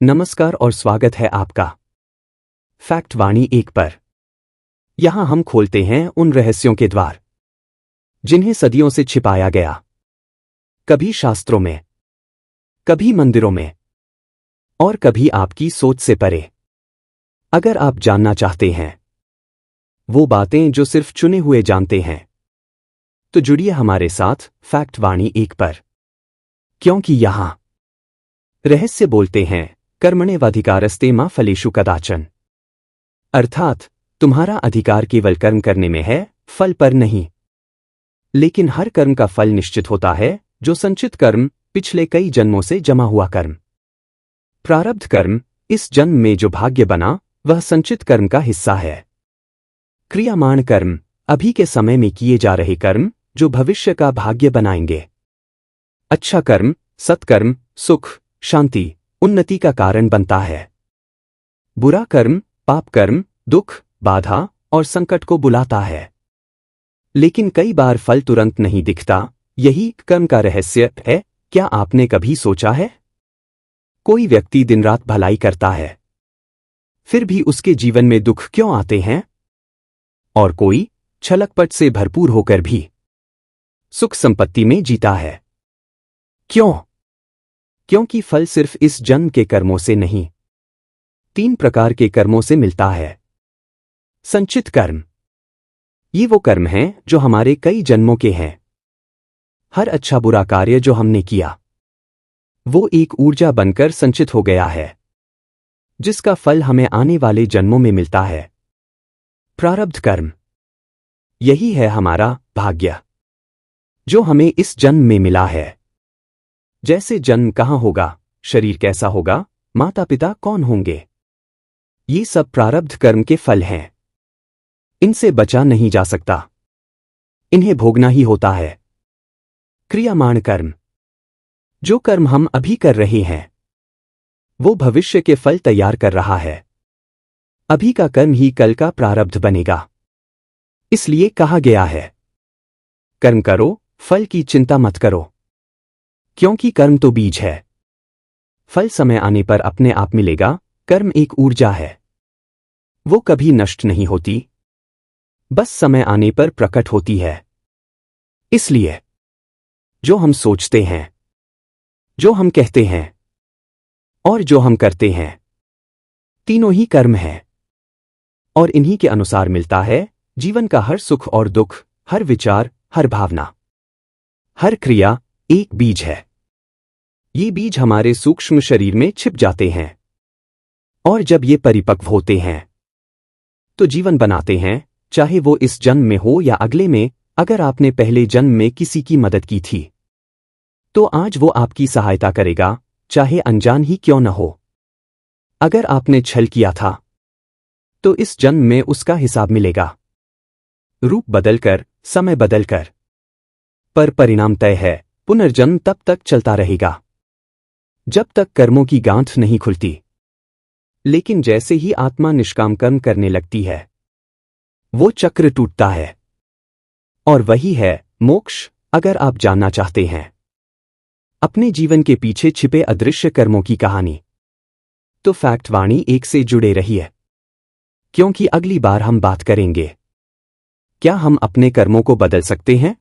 नमस्कार और स्वागत है आपका फैक्ट वाणी 1 पर। यहां हम खोलते हैं उन रहस्यों के द्वार जिन्हें सदियों से छिपाया गया, कभी शास्त्रों में, कभी मंदिरों में और कभी आपकी सोच से परे। अगर आप जानना चाहते हैं वो बातें जो सिर्फ चुने हुए जानते हैं, तो जुड़िए हमारे साथ फैक्ट वाणी 1 पर, क्योंकि यहां रहस्य बोलते हैं कर्मण्येवाधिकारस्ते मा फलेषु कदाचन। अर्थात तुम्हारा अधिकार केवल कर्म करने में है, फल पर नहीं। लेकिन हर कर्म का फल निश्चित होता है, जो संचित कर्म, पिछले कई जन्मों से जमा हुआ कर्म। प्रारब्ध कर्म, इस जन्म में जो भाग्य बना वह संचित कर्म का हिस्सा है। क्रियामाण कर्म, अभी के समय में किए जा रहे कर्म जो भविष्य का भाग्य बनाएंगे। अच्छा कर्म, सत्कर्म, सुख, शांति, उन्नति का कारण बनता है। बुरा कर्म, पाप कर्म, दुख, बाधा और संकट को बुलाता है। लेकिन कई बार फल तुरंत नहीं दिखता। यही कर्म का रहस्य है। क्या आपने कभी सोचा है? कोई व्यक्ति दिन रात भलाई करता है, फिर भी उसके जीवन में दुख क्यों आते हैं? और कोई छलकपट से भरपूर होकर भी सुख संपत्ति में जीता है। क्यों? क्योंकि फल सिर्फ इस जन्म के कर्मों से नहीं, 3 प्रकार के कर्मों से मिलता है। संचित कर्म, ये वो कर्म हैं जो हमारे कई जन्मों के हैं। हर अच्छा बुरा कार्य जो हमने किया वो एक ऊर्जा बनकर संचित हो गया है, जिसका फल हमें आने वाले जन्मों में मिलता है। प्रारब्ध कर्म, यही है हमारा भाग्य जो हमें इस जन्म में मिला है। जैसे जन्म कहां होगा, शरीर कैसा होगा, माता पिता कौन होंगे, ये सब प्रारब्ध कर्म के फल हैं। इनसे बचा नहीं जा सकता, इन्हें भोगना ही होता है। क्रियामाण कर्म, जो कर्म हम अभी कर रहे हैं वो भविष्य के फल तैयार कर रहा है। अभी का कर्म ही कल का प्रारब्ध बनेगा। इसलिए कहा गया है, कर्म करो, फल की चिंता मत करो। क्योंकि कर्म तो बीज है, फल समय आने पर अपने आप मिलेगा। कर्म एक ऊर्जा है, वो कभी नष्ट नहीं होती, बस समय आने पर प्रकट होती है। इसलिए जो हम सोचते हैं, जो हम कहते हैं और जो हम करते हैं, तीनों ही कर्म हैं। और इन्हीं के अनुसार मिलता है जीवन का हर सुख और दुख, हर विचार, हर भावना, हर क्रिया एक बीज है। ये बीज हमारे सूक्ष्म शरीर में छिप जाते हैं और जब ये परिपक्व होते हैं तो जीवन बनाते हैं, चाहे वो इस जन्म में हो या अगले में। अगर आपने पहले जन्म में किसी की मदद की थी तो आज वो आपकी सहायता करेगा, चाहे अनजान ही क्यों न हो। अगर आपने छल किया था तो इस जन्म में उसका हिसाब मिलेगा। रूप बदलकर, समय बदलकर, पर परिणाम तय है। पुनर्जन्म तब तक चलता रहेगा जब तक कर्मों की गांठ नहीं खुलती। लेकिन जैसे ही आत्मा निष्काम कर्म करने लगती है वो चक्र टूटता है और वही है मोक्ष। अगर आप जानना चाहते हैं अपने जीवन के पीछे छिपे अदृश्य कर्मों की कहानी, तो फैक्ट वाणी 1 से जुड़े रहिए, क्योंकि अगली बार हम बात करेंगे, क्या हम अपने कर्मों को बदल सकते हैं?